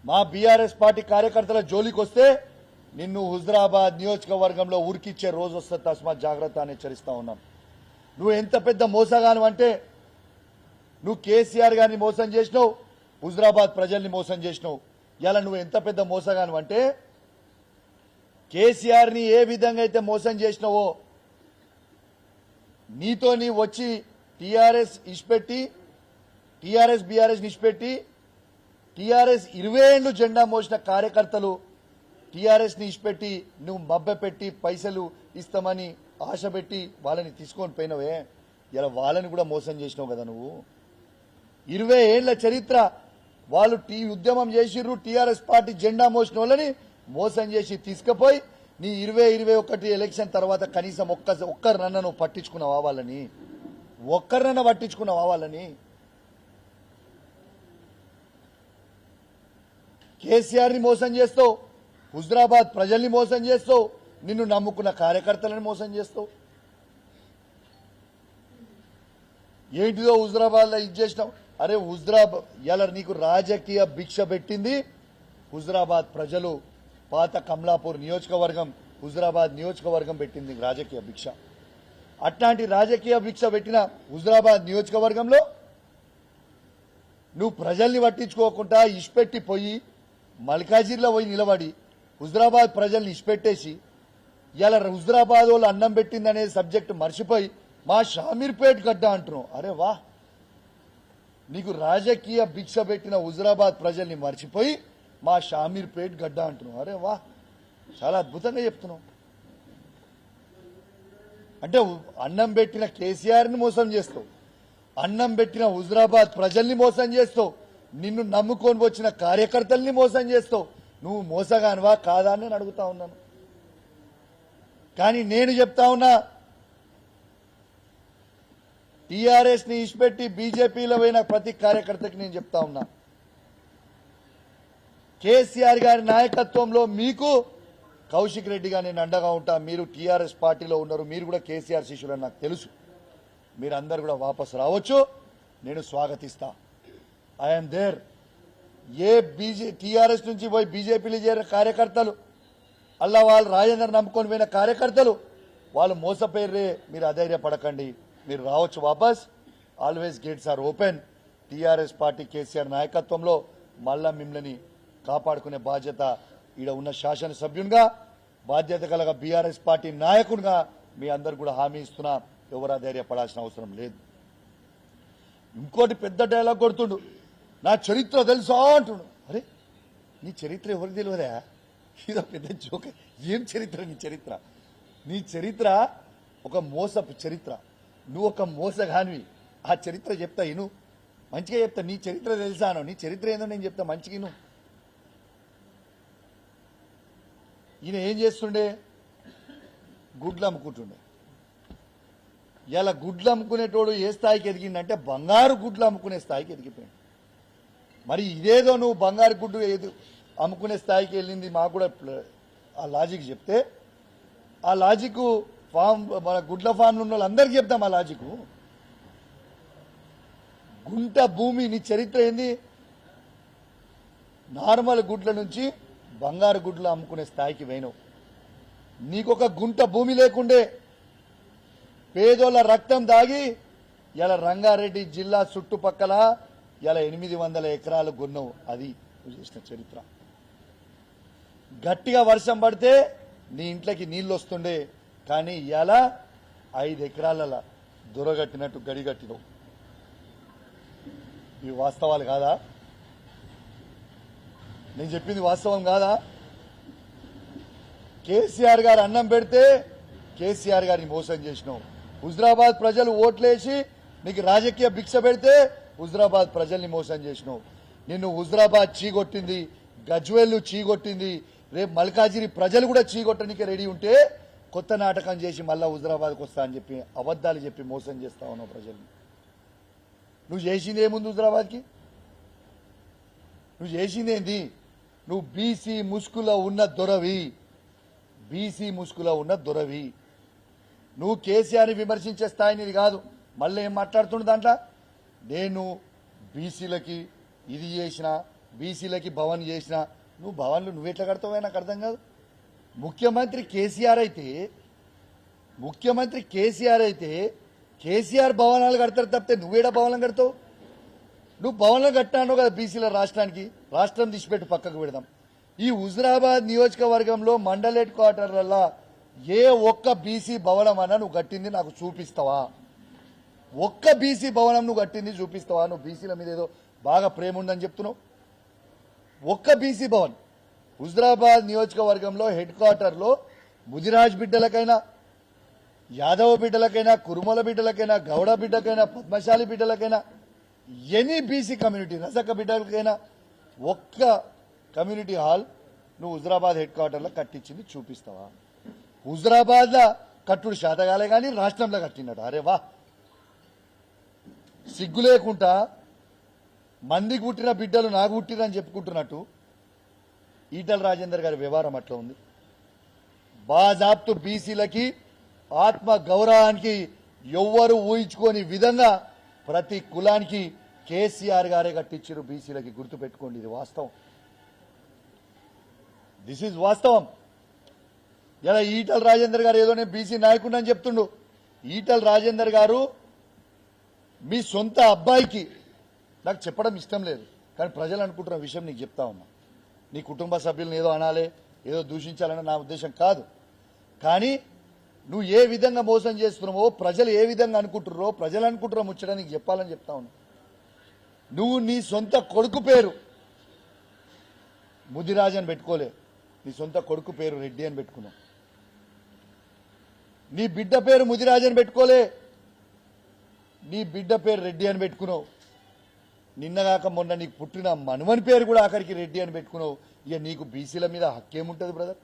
మా BRS party కార్యకర్తల జోలికి వస్తే నిన్ను హుజరాబాద్ నియోజకవర్గంలో ఉరికిచ్చే రోజు వస్తుంది, తస్మాత్ జాగ్రత్త అని హెచ్చరిస్తా ఉన్నాం. నువ్వు ఎంత పెద్ద మోసగాను అంటే నువ్వు కేసీఆర్ గారిని మోసం చేసినావు, హుజరాబాద్ ప్రజల్ని మోసం చేసినావు. ఇలా నువ్వు ఎంత పెద్ద మోసగాను అంటే కేసీఆర్ని ఏ విధంగా అయితే మోసం చేసినావో నీతోని వచ్చి టీఆర్ఎస్ ఇష్పెట్టి టీఆర్ఎస్ బీఆర్ఎస్ నిష్పెట్టి టీఆర్ఎస్ 20 ఏళ్లు జెండా మోసిన కార్యకర్తలు టీఆర్ఎస్ ని ఇష్పెట్టి నువ్వు మబ్బెపెట్టి పైసలు ఇస్తామని ఆశ పెట్టి వాళ్ళని తీసుకొని పోయినవే, ఇలా వాళ్ళని కూడా మోసం చేసినావు కదా నువ్వు. 20 ఏళ్ల చరిత్ర వాళ్ళు ఉద్యమం చేసిర్రు, టీఆర్ఎస్ పార్టీ జెండా మోసిన వాళ్ళని మోసం చేసి తీసుకుపోయి నీ 2021 ఎలక్షన్ తర్వాత కనీసం ఒక్కరినన్నా నువ్వు పట్టించుకున్నావా వాళ్ళని? ఒక్కరినన్నా పట్టించుకున్నావా వాళ్ళని? కేసీఆర్ ని మోసం చేస్తావు, హుజరాబాద్ ప్రజల్ని మోసం చేస్తావు, నిన్ను నమ్ముకున్న కార్యకర్తలను మోసం చేస్తావు. ఏంటిదో హుజరాబాద్ లో ఇది చేసినావు. అరే హుజరాబాద్ ఇలా నీకు రాజకీయ భిక్ష పెట్టింది హుజరాబాద్ ప్రజలు. పాత కమలాపూర్ నియోజకవర్గం హుజరాబాద్ నియోజకవర్గం పెట్టింది రాజకీయ భిక్ష. అట్లాంటి రాజకీయ భిక్ష పెట్టిన హుజరాబాద్ నియోజకవర్గంలో నువ్వు ప్రజల్ని పట్టించుకోకుండా ఇష్పెట్టి పోయి మల్కాజిర్లో పోయి నిలబడి హుజరాబాద్ ప్రజల్ని ఇష్పెట్టేసి ఇలా హుజరాబాద్ వాళ్ళు అన్నం పెట్టిందనే సబ్జెక్టు మర్చిపోయి మా షామీర్పేట్ గడ్డ అంటున్నావు. అరే వా, నీకు రాజకీయ భిక్ష పెట్టిన హుజరాబాద్ ప్రజల్ని మర్చిపోయి మా షామీర్పేట్ గడ్డ అంటున్నావు. అరే వా, చాలా అద్భుతంగా చెప్తున్నావు. అంటే అన్నం పెట్టిన కేసీఆర్ని మోసం చేస్తావు, అన్నం పెట్టిన హుజరాబాద్ ప్రజల్ని మోసం చేస్తావు, నిన్ను నమ్ముకొని వచ్చిన కార్యకర్తల్ని మోసం చేస్తావు. నువ్వు మోసగానివా కాదా అని నేను అడుగుతా ఉన్నాను. కానీ నేను చెప్తా ఉన్నా, టీఆర్ఎస్ ని ఇష్పెట్టి బీజేపీలో పోయిన ప్రతి కార్యకర్తకి నేను చెప్తా ఉన్నా, కేసీఆర్ గారి నాయకత్వంలో మీకు కౌశిక్ రెడ్డిగా నేను అండగా ఉంటా. మీరు టీఆర్ఎస్ పార్టీలో ఉన్నారు, మీరు కూడా కేసీఆర్ శిష్యులని నాకు తెలుసు. మీరందరూ కూడా వాపసు రావచ్చు, నేను స్వాగతిస్తా. I'm there. ఏ టీఆర్ఎస్ నుంచి పోయి బీజేపీలో చేరిన కార్యకర్తలు, అల్లా వాళ్ళు రాజేందర్ నమ్ముకొని పోయిన కార్యకర్తలు వాళ్ళు మోసపోయిర్రే, మీరు అధైర్యపడకండి, మీరు రావచ్చు వాపస్. Always gates are open. TRS party KCR నాయకత్వంలో మళ్ళా మిమ్మల్ని కాపాడుకునే బాధ్యత ఈడ ఉన్న శాసనసభ్యునిగా, బాధ్యత కలగా బీఆర్ఎస్ పార్టీ నాయకునిగా మీ అందరు కూడా హామీ ఇస్తున్నా. ఎవరు అధైర్యపడాల్సిన అవసరం లేదు. ఇంకోటి పెద్ద డైలాగ్ కొడుతుండు, నా చరిత్ర తెలుసా అంటుండు. అరే నీ చరిత్ర ఎవరికి తెలియదా? ఇదో పెద్ద జోక. ఏం చరిత్ర నీ చరిత్ర? నీ చరిత్ర ఒక మోసపు చరిత్ర. నువ్వు ఒక మోసగానివి. ఆ చరిత్ర చెప్తా ఇను, మంచిగా చెప్తా. నీ చరిత్ర తెలుసాను, నీ చరిత్ర ఏందో నేను చెప్తా మంచిగా ఇను. ఈయన ఏం చేస్తుండే? గుడ్లు అమ్ముకుంటుండే. ఇలా గుడ్లు అమ్ముకునేటోడు ఏ స్థాయికి ఎదిగిందంటే బంగారు గుడ్లు అమ్ముకునే స్థాయికి ఎదిగిపోయాడు. మరి ఇదేదో నువ్వు బంగారు గుడ్డు అమ్ముకునే స్థాయికి వెళ్ళింది మాకు కూడా ఆ లాజిక్ చెప్తే, ఆ లాజిక్ ఫామ్ మన గుడ్ల ఫామ్లు ఉన్న వాళ్ళందరికీ చెప్తాం. ఆ లాజిక్ గుంట భూమి. నీ చరిత్ర ఏంది? నార్మల్ గుడ్ల నుంచి బంగారు గుడ్లు అమ్ముకునే స్థాయికి పోయినావు. నీకొక గుంట భూమి లేకుండే పేదోళ్ళ రక్తం దాగి ఇలా రంగారెడ్డి జిల్లా చుట్టుపక్కల ఇలా 800 ఎకరాలు కొన్నావు. అది నువ్వు చేసిన చరిత్ర. గట్టిగా వర్షం పడితే నీ ఇంట్లోకి నీళ్లు వస్తుండే, కానీ ఇలా 5 ఎకరాల దొరగట్టినట్టు గడిగట్టినవు. ఇవి వాస్తవాలు కాదా? నేను చెప్పింది వాస్తవం కాదా? కేసీఆర్ గారు అన్నం పెడితే కేసీఆర్ గారిని మోసం చేసినావు. హుజరాబాద్ ప్రజలు ఓట్లేసి నీకు రాజకీయ భిక్ష పెడితే హుజరాబాద్ ప్రజల్ని మోసం చేసినావు. నిన్ను హుజరాబాద్ చీగొట్టింది, గజ్వేల్ చీగొట్టింది, రేపు మల్కాజిరి ప్రజలు కూడా చీగొట్టడానికి రెడీ ఉంటే కొత్త నాటకం చేసి మళ్ళా హుజరాబాద్కి వస్తా అని చెప్పి అబద్దాలు చెప్పి మోసం చేస్తా ఉన్నావు ప్రజల్ని. నువ్వు చేసింది ఏముంది హుజరాబాద్కి? నువ్వు చేసిందేంది? నువ్వు బీసీ ముసుగులో ఉన్న దొరవి, బీసీ ముసుగులో ఉన్న దొరవి. నువ్వు కేసీఆర్ని విమర్శించే స్థాయి నీది కాదు. మళ్ళీ ఏం మాట్లాడుతుండే దాంట్లో? నేను బీసీలకి ఇది చేసిన, బీసీలకి భవన్ చేసిన నువ్వు భవన్లు నువ్వెట్లా కడతావో నాకు అర్థం కాదు. ముఖ్యమంత్రి కేసీఆర్ అయితే కేసీఆర్ భవనాలు కడతారు తప్పితే నువ్వేడా భవనం కడతావు? నువ్వు భవనాలు కట్టాను కదా బీసీల రాష్ట్రానికి. రాష్ట్రం తీసిపెట్టి పక్కకు పెడదాం. ఈ హుజురాబాద్ నియోజకవర్గంలో మండల్ హెడ్ క్వార్టర్లలో ఏ ఒక్క బీసీ భవనం అన్నా నువ్వు కట్టింది నాకు చూపిస్తావా? ఒక్క బీసీ భవనం నువ్వు కట్టింది చూపిస్తావా? నువ్వు బీసీల మీద ఏదో బాగా ప్రేమ ఉందని చెప్తున్నావు. ఒక్క బీసీ భవన్ హుజురాబాద్ నియోజకవర్గంలో హెడ్ క్వార్టర్లో ముదిరాజ్ బిడ్డలకైనా, యాదవ బిడ్డలకైనా, కురుమల బిడ్డలకైనా, గౌడ బిడ్డకైనా, పద్మశాలి బిడ్డలకైనా, ఎనీ బీసీ కమ్యూనిటీ రజక బిడ్డలకైనా ఒక్క కమ్యూనిటీ హాల్ నువ్వు హుజురాబాద్ హెడ్ క్వార్టర్లో కట్టించింది చూపిస్తావా? హుజురాబాద్లో కట్టుడు శాతగాలే కానీ రాష్ట్రంలో కట్టినట్టు. అరే వా, సిగ్గు లేకుండా మందికి పుట్టిన బిడ్డలు నాకు పుట్టిరని చెప్పుకుంటున్నట్టు ఈటల రాజేందర్ గారి వ్యవహారం అట్లా ఉంది. బాజాప్తు బీసీలకి ఆత్మ గౌరవానికి ఎవ్వరు ఊహించుకోని విధంగా ప్రతి కులానికి కేసీఆర్ గారే కట్టించారు బీసీలకి. గుర్తుపెట్టుకోండి, ఇది వాస్తవం. దిస్ ఈజ్ వాస్తవం. ఇలా ఈటల రాజేందర్ గారు ఏదో నేను బీసీ నాయకుడు అని చెప్తుండు. ఈటల రాజేందర్ గారు మీ సొంత అబ్బాయికి నాకు చెప్పడం ఇష్టం లేదు, కానీ ప్రజలు అనుకుంటున్న విషయం నీకు చెప్తా ఉన్నా. నీ కుటుంబ సభ్యులను ఏదో అనాలి, ఏదో దూషించాలని నా ఉద్దేశం కాదు. కానీ నువ్వు ఏ విధంగా మోసం చేస్తున్నావో, ప్రజలు ఏ విధంగా అనుకుంటున్నారో, ప్రజలు అనుకుంటున్నా ముచ్చట నీకు చెప్పాలని చెప్తా ఉన్నా. నువ్వు నీ సొంత కొడుకు పేరు ముదిరాజ్ అని పెట్టుకోలే, నీ సొంత కొడుకు పేరు రెడ్డి అని పెట్టుకున్నావు. నీ బిడ్డ పేరు ముదిరాజ్ అని పెట్టుకోలే, నీ బిడ్డ పేరు రెడ్డి అని పెట్టుకున్నావు. నిన్నగాక మొన్న నీకు పుట్టిన మనవని పేరు కూడా ఆఖరికి రెడ్డి అని పెట్టుకున్నావు. ఇక నీకు బీసీల మీద హక్కేముంటుంది బ్రదర్?